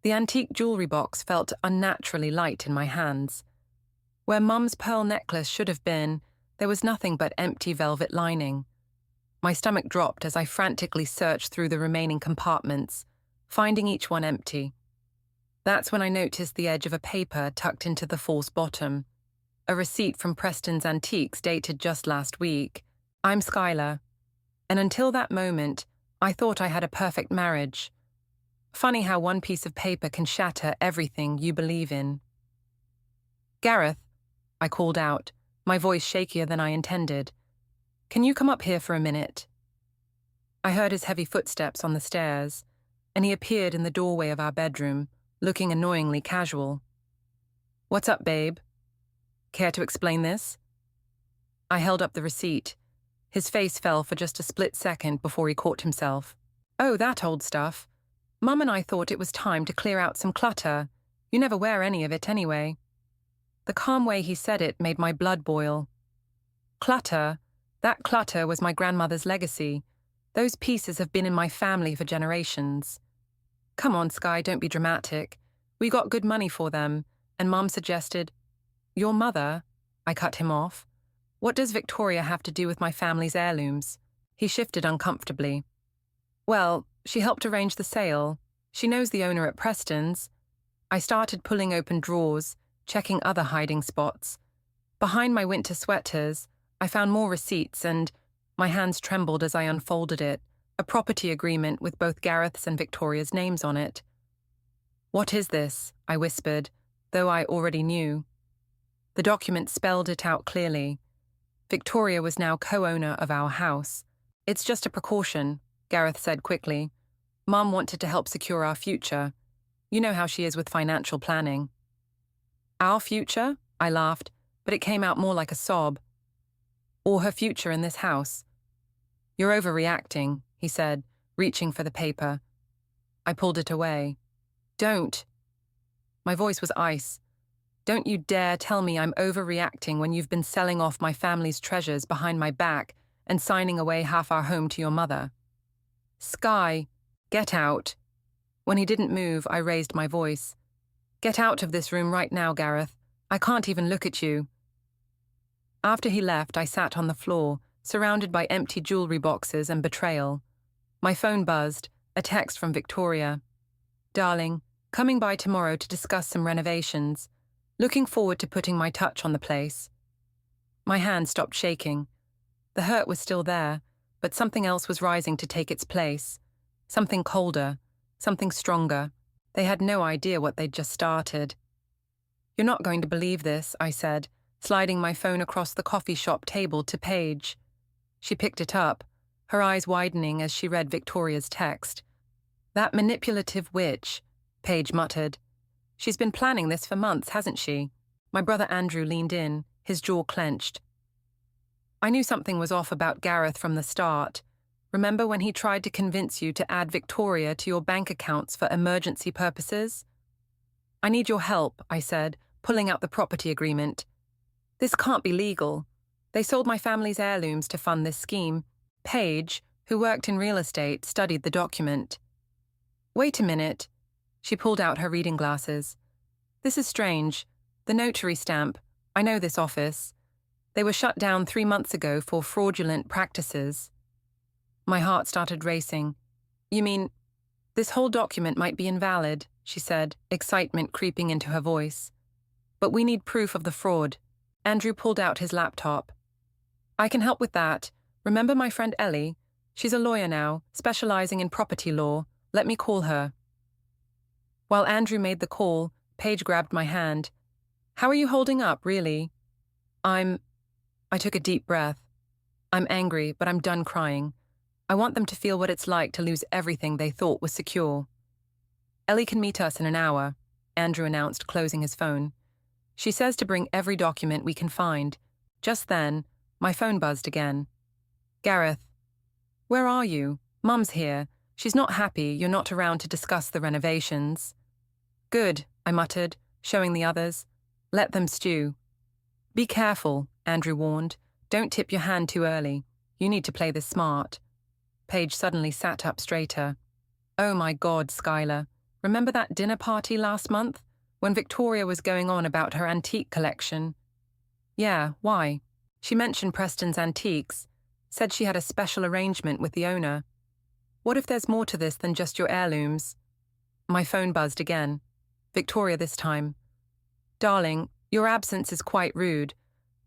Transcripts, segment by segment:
The antique jewelry box felt unnaturally light in my hands. Where Mum's pearl necklace should have been, there was nothing but empty velvet lining. My stomach dropped as I frantically searched through the remaining compartments, finding each one empty. That's when I noticed the edge of a paper tucked into the false bottom. A receipt from Preston's Antiques dated just last week. I'm Skylar. And until that moment, I thought I had a perfect marriage. Funny how one piece of paper can shatter everything you believe in. Gareth, I called out, my voice shakier than I intended. Can you come up here for a minute? I heard his heavy footsteps on the stairs, and he appeared in the doorway of our bedroom, looking annoyingly casual. What's up, babe? Care to explain this? I held up the receipt. His face fell for just a split second before he caught himself. Oh, that old stuff. Mum and I thought it was time to clear out some clutter. You never wear any of it anyway. The calm way he said it made my blood boil. Clutter? That clutter was my grandmother's legacy. Those pieces have been in my family for generations. Come on, Sky, don't be dramatic. We got good money for them, and Mum suggested, Your mother? I cut him off. What does Victoria have to do with my family's heirlooms? He shifted uncomfortably. Well, she helped arrange the sale. She knows the owner at Preston's. I started pulling open drawers, checking other hiding spots. Behind my winter sweaters, I found more receipts and my hands trembled as I unfolded it, a property agreement with both Gareth's and Victoria's names on it. What is this? I whispered, though I already knew. The document spelled it out clearly. Victoria was now co-owner of our house. It's just a precaution, Gareth said quickly. Mum wanted to help secure our future. You know how she is with financial planning. Our future? I laughed, but it came out more like a sob. Or her future in this house. You're overreacting, he said, reaching for the paper. I pulled it away. Don't. My voice was ice. Don't you dare tell me I'm overreacting when you've been selling off my family's treasures behind my back and signing away half our home to your mother. Sky, get out. When he didn't move, I raised my voice. Get out of this room right now, Gareth. I can't even look at you. After he left, I sat on the floor, surrounded by empty jewelry boxes and betrayal. My phone buzzed, a text from Victoria. Darling, coming by tomorrow to discuss some renovations. Looking forward to putting my touch on the place. My hand stopped shaking. The hurt was still there, but something else was rising to take its place. Something colder, something stronger. They had no idea what they'd just started. You're not going to believe this, I said, sliding my phone across the coffee shop table to Paige. She picked it up, her eyes widening as she read Victoria's text. That manipulative witch, Paige muttered. She's been planning this for months, hasn't she? My brother Andrew leaned in, his jaw clenched. I knew something was off about Gareth from the start. Remember when he tried to convince you to add Victoria to your bank accounts for emergency purposes? I need your help, I said, pulling out the property agreement. This can't be legal. They sold my family's heirlooms to fund this scheme. Paige, who worked in real estate, studied the document. Wait a minute. She pulled out her reading glasses. This is strange. The notary stamp. I know this office. They were shut down 3 months ago for fraudulent practices. My heart started racing. You mean, this whole document might be invalid, she said, excitement creeping into her voice. But we need proof of the fraud. Andrew pulled out his laptop. I can help with that. Remember my friend Ellie? She's a lawyer now, specializing in property law. Let me call her. While Andrew made the call, Paige grabbed my hand. How are you holding up, really? I took a deep breath. I'm angry, but I'm done crying. I want them to feel what it's like to lose everything they thought was secure. Ellie can meet us in an hour, Andrew announced, closing his phone. She says to bring every document we can find. Just then, my phone buzzed again. Gareth. Where are you? Mum's here. She's not happy you're not around to discuss the renovations. Good, I muttered, showing the others. Let them stew. Be careful, Andrew warned. Don't tip your hand too early. You need to play this smart. Paige suddenly sat up straighter. Oh my God, Skylar. remember that dinner party last month when Victoria was going on about her antique collection? Yeah, why? She mentioned Preston's Antiques, said she had a special arrangement with the owner. What if there's more to this than just your heirlooms? My phone buzzed again. Victoria this time. Darling, your absence is quite rude.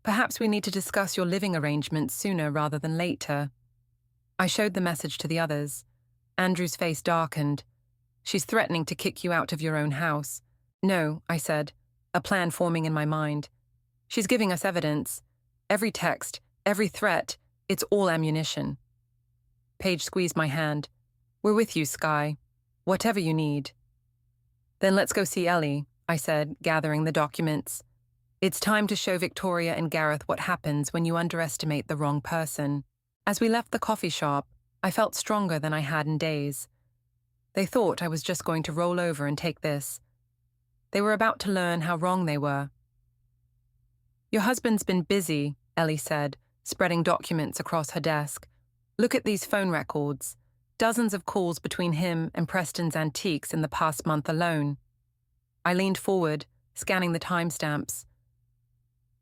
Perhaps we need to discuss your living arrangements sooner rather than later. I showed the message to the others. Andrew's face darkened. She's threatening to kick you out of your own house. No, I said, a plan forming in my mind. She's giving us evidence. Every text, every threat, it's all ammunition. Paige squeezed my hand. We're with you, Sky. Whatever you need. Then let's go see Ellie, I said, gathering the documents. It's time to show Victoria and Gareth what happens when you underestimate the wrong person. As we left the coffee shop, I felt stronger than I had in days. They thought I was just going to roll over and take this. They were about to learn how wrong they were. Your husband's been busy, Ellie said, spreading documents across her desk. Look at these phone records. Dozens of calls between him and Preston's Antiques in the past month alone. I leaned forward, scanning the timestamps.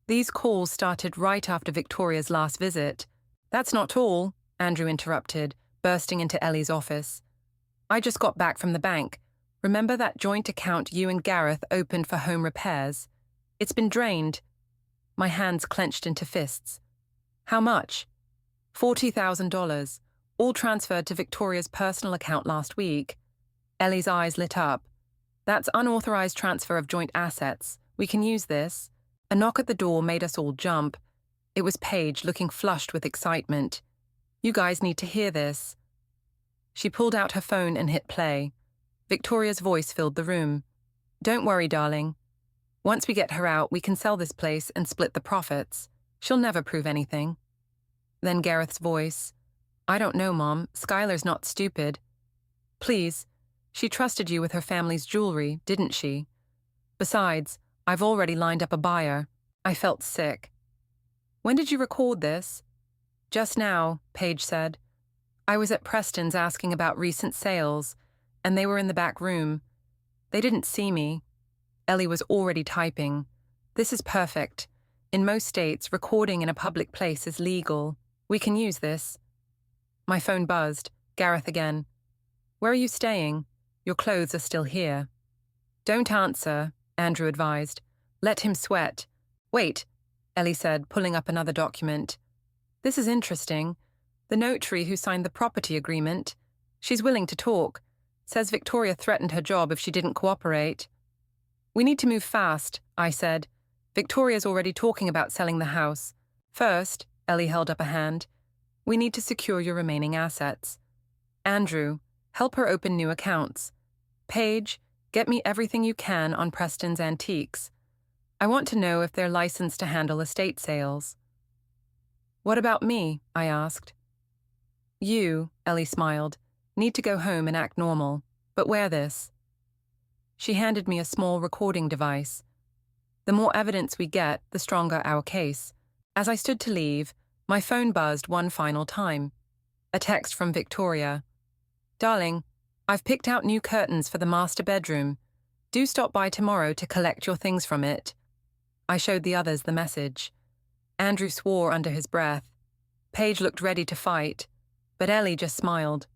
These calls started right after Victoria's last visit. That's not all, Andrew interrupted, bursting into Ellie's office. I just got back from the bank. Remember that joint account you and Gareth opened for home repairs? It's been drained. My hands clenched into fists. How much? $40,000, all transferred to Victoria's personal account last week. Ellie's eyes lit up. That's unauthorized transfer of joint assets. We can use this. A knock at the door made us all jump. It was Paige, looking flushed with excitement. You guys need to hear this. She pulled out her phone and hit play. Victoria's voice filled the room. Don't worry, darling. Once we get her out, we can sell this place and split the profits. She'll never prove anything. Then Gareth's voice. I don't know, Mom. Skylar's not stupid. Please, she trusted you with her family's jewelry, didn't she? Besides, I've already lined up a buyer. I felt sick. When did you record this? Just now, Paige said. I was at Preston's asking about recent sales, and they were in the back room. They didn't see me. Ellie was already typing. This is perfect. In most states, recording in a public place is legal. We can use this. My phone buzzed. Gareth again. Where are you staying? Your clothes are still here. Don't answer, Andrew advised. Let him sweat. Wait, Ellie said, pulling up another document. This is interesting. The notary who signed the property agreement. She's willing to talk. Says Victoria threatened her job if she didn't cooperate. We need to move fast, I said. Victoria's already talking about selling the house. First, Ellie held up a hand, we need to secure your remaining assets. Andrew, help her open new accounts. Paige, get me everything you can on Preston's Antiques. I want to know if they're licensed to handle estate sales. What about me? I asked. You, Ellie smiled, need to go home and act normal, but wear this. She handed me a small recording device. The more evidence we get, the stronger our case. As I stood to leave, my phone buzzed one final time. A text from Victoria. Darling, I've picked out new curtains for the master bedroom. Do stop by tomorrow to collect your things from it. I showed the others the message. Andrew swore under his breath. Paige looked ready to fight, but Ellie just smiled.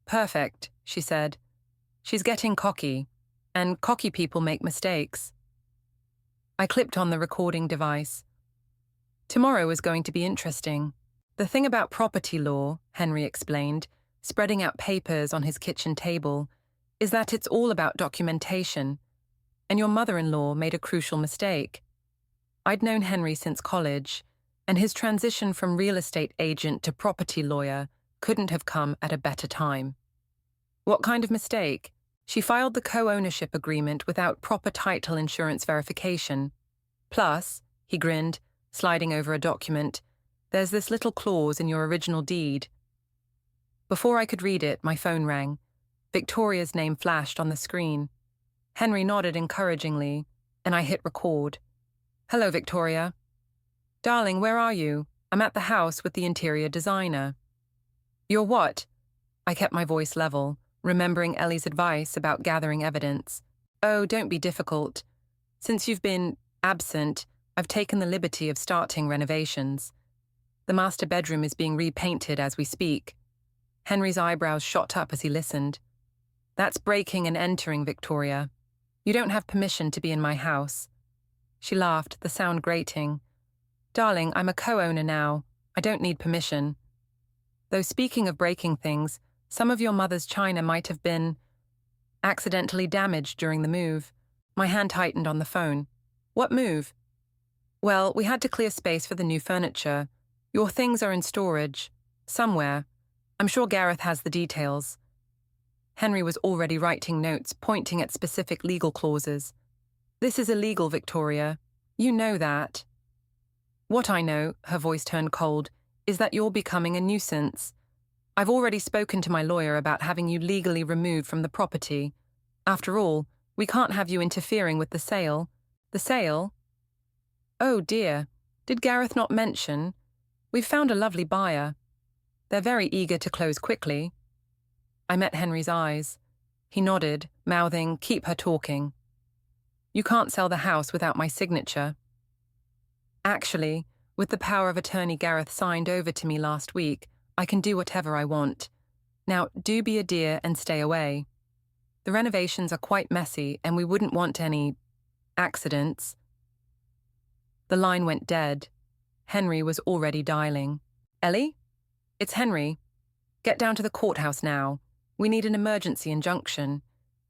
Perfect, she said. She's getting cocky, and cocky people make mistakes. I clipped on the recording device. Tomorrow is going to be interesting. The thing about property law, Henry explained, spreading out papers on his kitchen table, is that it's all about documentation. And your mother-in-law made a crucial mistake. I'd known Henry since college, and his transition from real estate agent to property lawyer couldn't have come at a better time. What kind of mistake? She filed the co-ownership agreement without proper title insurance verification. Plus, he grinned, sliding over a document, there's this little clause in your original deed. Before I could read it, my phone rang. Victoria's name flashed on the screen. Henry nodded encouragingly, and I hit record. Hello, Victoria. Darling, where are you? I'm at the house with the interior designer. You're what? I kept my voice level, remembering Ellie's advice about gathering evidence. Oh, don't be difficult. Since you've been absent, I've taken the liberty of starting renovations. The master bedroom is being repainted as we speak. Henry's eyebrows shot up as he listened. That's breaking and entering, Victoria. You don't have permission to be in my house. She laughed, the sound grating. Darling, I'm a co-owner now. I don't need permission. Though speaking of breaking things, some of your mother's china might have been accidentally damaged during the move. My hand tightened on the phone. What move? Well, we had to clear space for the new furniture. Your things are in storage. Somewhere. I'm sure Gareth has the details. Henry was already writing notes, pointing at specific legal clauses. This is illegal, Victoria. You know that. What I know, her voice turned cold, is that you're becoming a nuisance. I've already spoken to my lawyer about having you legally removed from the property. After all, we can't have you interfering with the sale. The sale? Oh dear, did Gareth not mention? We've found a lovely buyer. They're very eager to close quickly. I met Henry's eyes. He nodded, mouthing, "Keep her talking." You can't sell the house without my signature. Actually, with the power of attorney Gareth signed over to me last week, I can do whatever I want. Now, do be a dear and stay away. The renovations are quite messy and we wouldn't want any accidents. The line went dead. Henry was already dialing. Ellie? It's Henry. Get down to the courthouse now. We need an emergency injunction.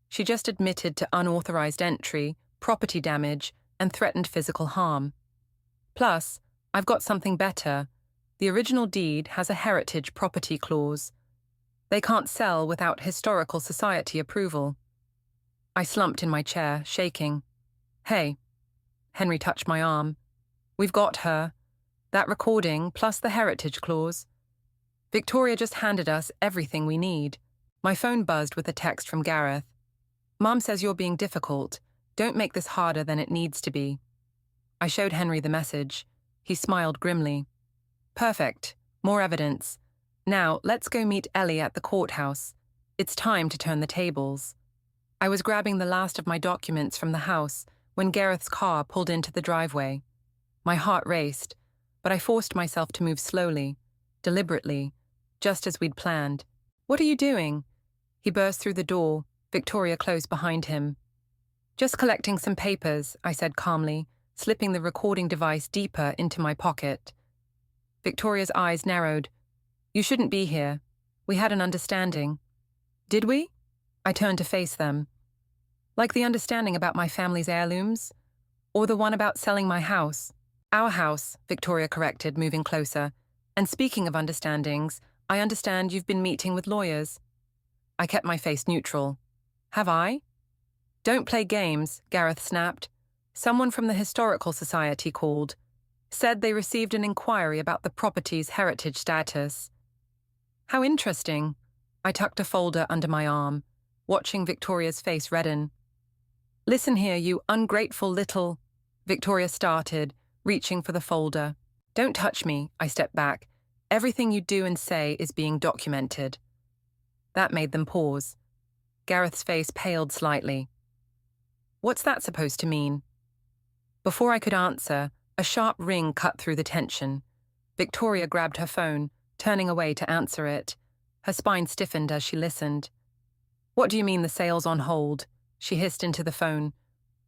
She just admitted to unauthorized entry, property damage, and threatened physical harm. Plus, I've got something better. The original deed has a heritage property clause. They can't sell without historical society approval. I slumped in my chair, shaking. Hey. Henry touched my arm. We've got her. That recording, plus the heritage clause. Victoria just handed us everything we need. My phone buzzed with a text from Gareth. Mom says you're being difficult. Don't make this harder than it needs to be. I showed Henry the message. He smiled grimly. Perfect. More evidence. Now, let's go meet Ellie at the courthouse. It's time to turn the tables. I was grabbing the last of my documents from the house when Gareth's car pulled into the driveway. My heart raced, but I forced myself to move slowly, deliberately, just as we'd planned. What are you doing? He burst through the door, Victoria close behind him. Just collecting some papers, I said calmly, slipping the recording device deeper into my pocket. Victoria's eyes narrowed. You shouldn't be here. We had an understanding. Did we? I turned to face them. Like the understanding about my family's heirlooms? Or the one about selling my house? Our house, Victoria corrected, moving closer. And speaking of understandings, I understand you've been meeting with lawyers. I kept my face neutral. Have I? Don't play games, Gareth snapped. Someone from the Historical Society called. Said they received an inquiry about the property's heritage status. How interesting. I tucked a folder under my arm, watching Victoria's face redden. Listen here, you ungrateful little... Victoria started, reaching for the folder. Don't touch me, I stepped back. Everything you do and say is being documented. That made them pause. Gareth's face paled slightly. What's that supposed to mean? Before I could answer, a sharp ring cut through the tension. Victoria grabbed her phone, turning away to answer it. Her spine stiffened as she listened. What do you mean the sale's on hold? She hissed into the phone.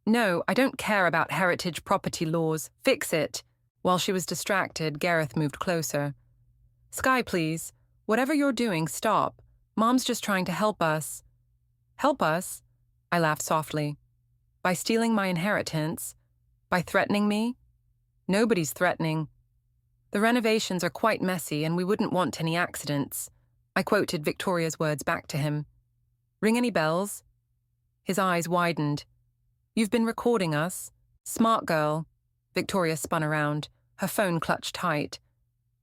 No, I don't care about heritage property laws. Fix it. While she was distracted, Gareth moved closer. Sky, please. Whatever you're doing, stop. Mom's just trying to help us. Help us? I laughed softly. By stealing my inheritance? By threatening me? Nobody's threatening. The renovations are quite messy and we wouldn't want any accidents. I quoted Victoria's words back to him. Ring any bells? His eyes widened. You've been recording us? Smart girl. Victoria spun around, her phone clutched tight.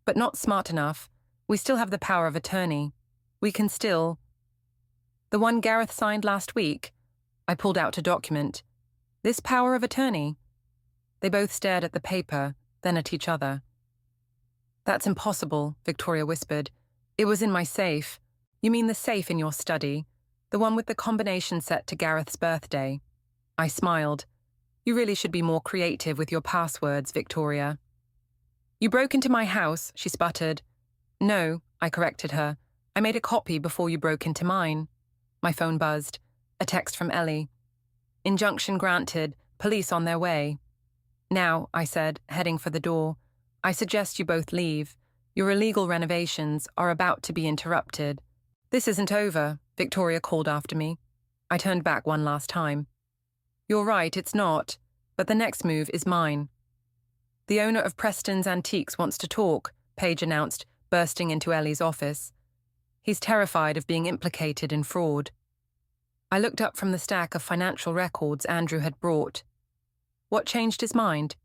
But not smart enough. We still have the power of attorney. We can still... The one Gareth signed last week? I pulled out a document. This power of attorney? They both stared at the paper, then at each other. That's impossible, Victoria whispered. It was in my safe. You mean the safe in your study? The one with the combination set to Gareth's birthday. I smiled. You really should be more creative with your passwords, Victoria. You broke into my house, she sputtered. No, I corrected her. I made a copy before you broke into mine. My phone buzzed. A text from Ellie. Injunction granted. Police on their way. Now, I said, heading for the door, I suggest you both leave. Your illegal renovations are about to be interrupted. This isn't over, Victoria called after me. I turned back one last time. You're right, it's not, but the next move is mine. The owner of Preston's Antiques wants to talk, Paige announced, bursting into Ellie's office. He's terrified of being implicated in fraud. I looked up from the stack of financial records Andrew had brought. What changed his mind?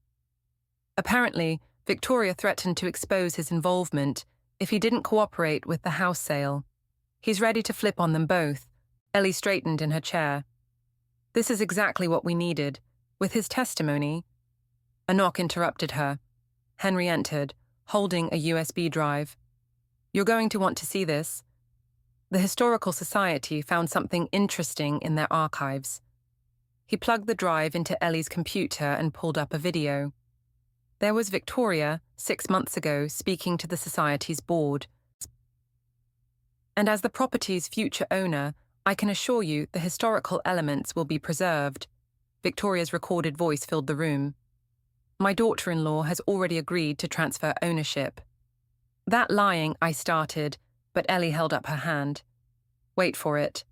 Apparently, Victoria threatened to expose his involvement if he didn't cooperate with the house sale. He's ready to flip on them both. Ellie straightened in her chair. This is exactly what we needed. With his testimony... A knock interrupted her. Henry entered, holding a USB drive. You're going to want to see this. The Historical Society found something interesting in their archives. He plugged the drive into Ellie's computer and pulled up a video. There was Victoria, 6 months ago, speaking to the Society's board. And as the property's future owner, I can assure you the historical elements will be preserved. Victoria's recorded voice filled the room. My daughter-in-law has already agreed to transfer ownership. That lying, I started, but Ellie held up her hand. Wait for it.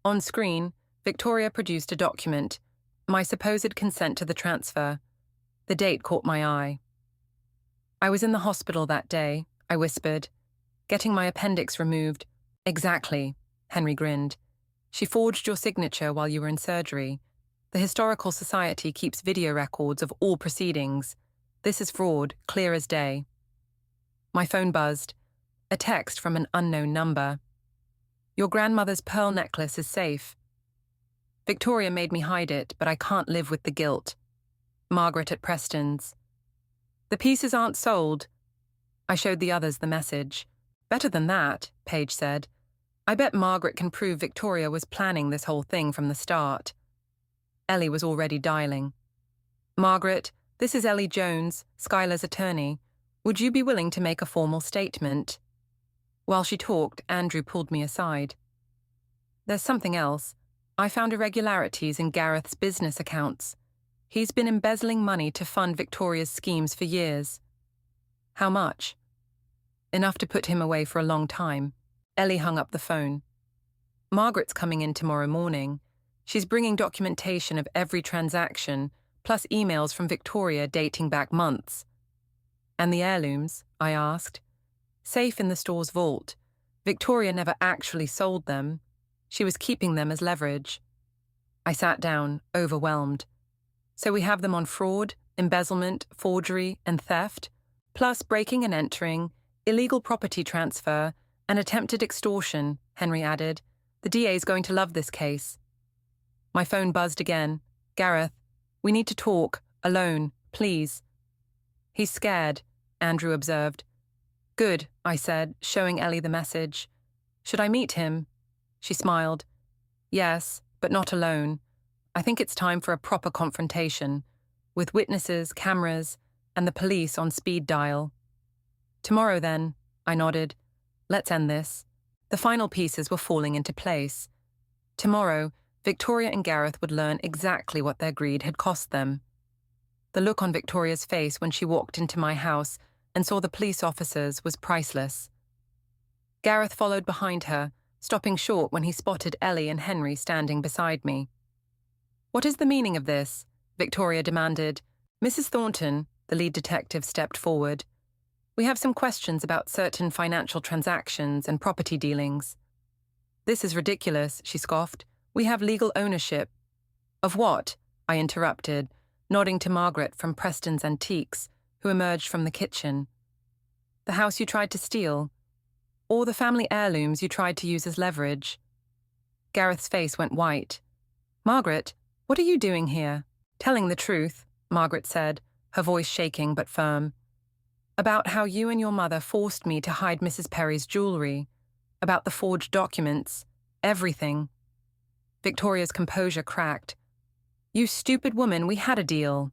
On screen, Victoria produced a document, my supposed consent to the transfer. The date caught my eye. I was in the hospital that day, I whispered, getting my appendix removed. Exactly, Henry grinned. She forged your signature while you were in surgery. The Historical Society keeps video records of all proceedings. This is fraud, clear as day. My phone buzzed. A text from an unknown number. Your grandmother's pearl necklace is safe. Victoria made me hide it, but I can't live with the guilt. Margaret at Preston's. The pieces aren't sold. I showed the others the message. Better than that, Paige said. I bet Margaret can prove Victoria was planning this whole thing from the start. Ellie was already dialing. Margaret, this is Ellie Jones, Skylar's attorney. Would you be willing to make a formal statement? While she talked, Andrew pulled me aside. There's something else. I found irregularities in Gareth's business accounts. He's been embezzling money to fund Victoria's schemes for years. How much? Enough to put him away for a long time. Ellie hung up the phone. Margaret's coming in tomorrow morning. She's bringing documentation of every transaction, plus emails from Victoria dating back months. And the heirlooms? I asked. Safe in the store's vault. Victoria never actually sold them. She was keeping them as leverage. I sat down, overwhelmed. So we have them on fraud, embezzlement, forgery, and theft, plus breaking and entering, illegal property transfer, and attempted extortion, Henry added. The DA's going to love this case. My phone buzzed again. Gareth, we need to talk, alone, please. He's scared, Andrew observed. Good, I said, showing Ellie the message. Should I meet him? She smiled. Yes, but not alone. I think it's time for a proper confrontation, with witnesses, cameras, and the police on speed dial. Tomorrow, then, I nodded. Let's end this. The final pieces were falling into place. Tomorrow, Victoria and Gareth would learn exactly what their greed had cost them. The look on Victoria's face when she walked into my house and saw the police officers was priceless. Gareth followed behind her, stopping short when he spotted Ellie and Henry standing beside me. What is the meaning of this? Victoria demanded. Mrs. Thornton, the lead detective, stepped forward. We have some questions about certain financial transactions and property dealings. This is ridiculous, she scoffed. We have legal ownership. Of what? I interrupted, nodding to Margaret from Preston's Antiques, who emerged from the kitchen. The house you tried to steal, or the family heirlooms you tried to use as leverage. Gareth's face went white. Margaret, what are you doing here? Telling the truth, Margaret said, her voice shaking but firm. About how you and your mother forced me to hide Mrs. Perry's jewellery, about the forged documents, everything, Victoria's composure cracked. You stupid woman, we had a deal.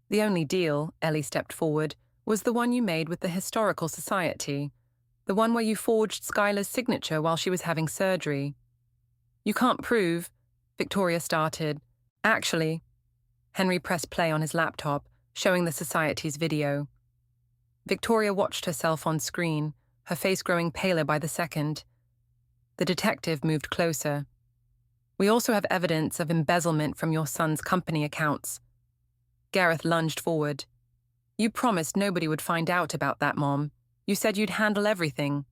The only deal, Ellie stepped forward, was the one you made with the Historical Society. The one where you forged Skylar's signature while she was having surgery. You can't prove, Victoria started. Actually, Henry pressed play on his laptop, showing the Society's video. Victoria watched herself on screen, her face growing paler by the second. The detective moved closer. We also have evidence of embezzlement from your son's company accounts. Gareth lunged forward. You promised nobody would find out about that, Mom. You said you'd handle everything.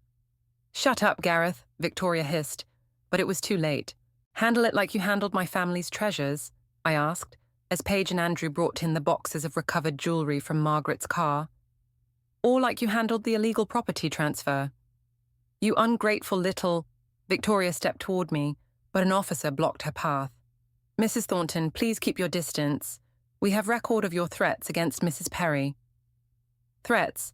Shut up, Gareth, Victoria hissed, but it was too late. Handle it like you handled my family's treasures, I asked, as Paige and Andrew brought in the boxes of recovered jewelry from Margaret's car. Or like you handled the illegal property transfer. You ungrateful little... Victoria stepped toward me, but an officer blocked her path. Mrs. Thornton, please keep your distance. We have record of your threats against Mrs. Perry. Threats?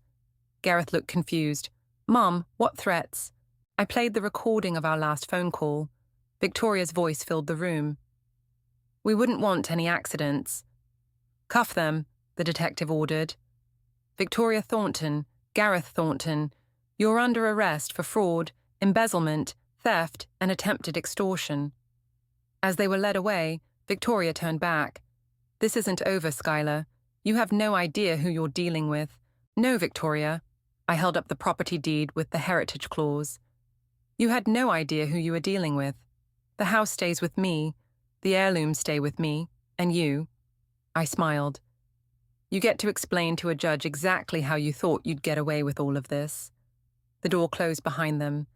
Gareth looked confused. Mum, what threats? I played the recording of our last phone call. Victoria's voice filled the room. We wouldn't want any accidents. Cuff them, the detective ordered. Victoria Thornton, Gareth Thornton, you're under arrest for fraud, embezzlement, theft, and attempted extortion. As they were led away, Victoria turned back. This isn't over, Skylar. You have no idea who you're dealing with. No, Victoria. I held up the property deed with the heritage clause. You had no idea who you were dealing with. The house stays with me, the heirlooms stay with me, and you. I smiled. You get to explain to a judge exactly how you thought you'd get away with all of this. The door closed behind them.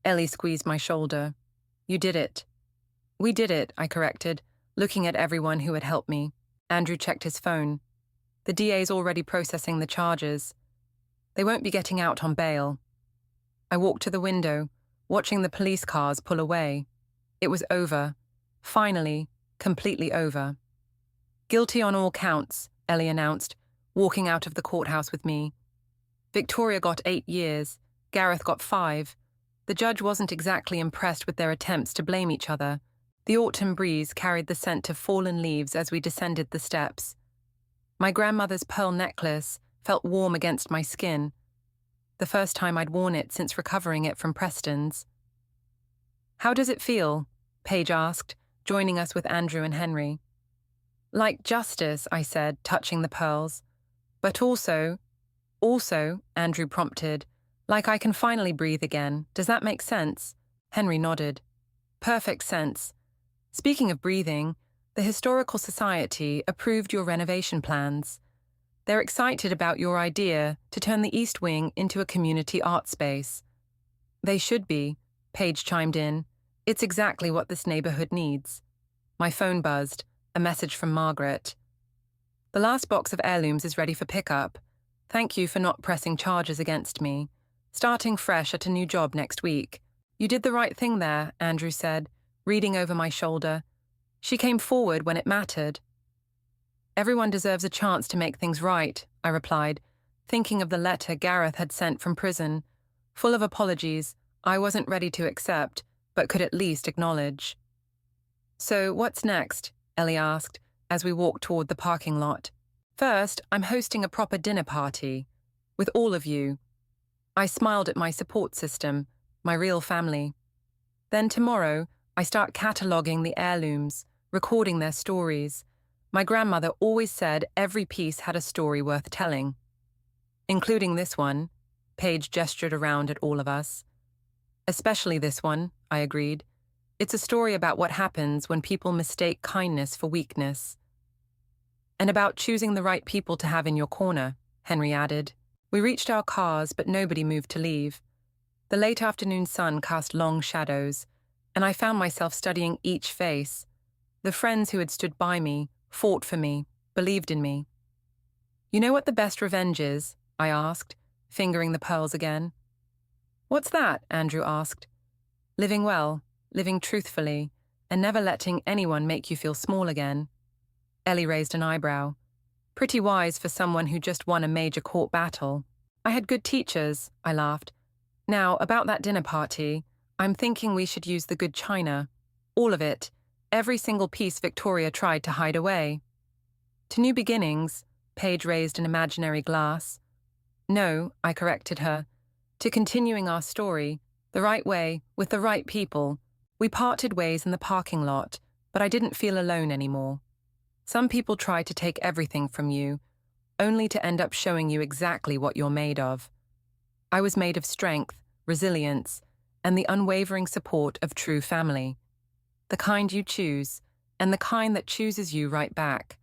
Ellie squeezed my shoulder. You did it. We did it, I corrected, looking at everyone who had helped me. Andrew checked his phone. The DA's already processing the charges. They won't be getting out on bail. I walked to the window, watching the police cars pull away. It was over. Finally, completely over. Guilty on all counts, Ellie announced, walking out of the courthouse with me. Victoria got 8 years. Gareth got 5. The judge wasn't exactly impressed with their attempts to blame each other. The autumn breeze carried the scent of fallen leaves as we descended the steps. My grandmother's pearl necklace felt warm against my skin, the first time I'd worn it since recovering it from Preston's. How does it feel? Paige asked, joining us with Andrew and Henry. Like justice, I said, touching the pearls. But also, Andrew prompted, like I can finally breathe again. Does that make sense? Henry nodded. Perfect sense. Speaking of breathing, the Historical Society approved your renovation plans. They're excited about your idea to turn the East Wing into a community art space. They should be, Paige chimed in. It's exactly what this neighborhood needs. My phone buzzed, a message from Margaret. The last box of heirlooms is ready for pickup. Thank you for not pressing charges against me. Starting fresh at a new job next week. You did the right thing there, Andrew said, reading over my shoulder. She came forward when it mattered. Everyone deserves a chance to make things right, I replied, thinking of the letter Gareth had sent from prison. Full of apologies, I wasn't ready to accept, but could at least acknowledge. So, what's next? Ellie asked, as we walked toward the parking lot. First, I'm hosting a proper dinner party. With all of you. I smiled at my support system, my real family. Then tomorrow, I start cataloguing the heirlooms, recording their stories. My grandmother always said every piece had a story worth telling. Including this one, Paige gestured around at all of us. Especially this one, I agreed. It's a story about what happens when people mistake kindness for weakness. And about choosing the right people to have in your corner, Henry added. We reached our cars, but nobody moved to leave. The late afternoon sun cast long shadows, and I found myself studying each face. The friends who had stood by me, fought for me, believed in me. You know what the best revenge is? I asked, fingering the pearls again. What's that? Andrew asked. Living well, living truthfully, and never letting anyone make you feel small again. Ellie raised an eyebrow. Pretty wise for someone who just won a major court battle. I had good teachers, I laughed. Now, about that dinner party, I'm thinking we should use the good china. All of it. every single piece Victoria tried to hide away. To new beginnings, Paige raised an imaginary glass. No, I corrected her. To continuing our story, the right way, with the right people. We parted ways in the parking lot, but I didn't feel alone anymore. Some people try to take everything from you, only to end up showing you exactly what you're made of. I was made of strength, resilience, and the unwavering support of true family. The kind you choose, and the kind that chooses you right back.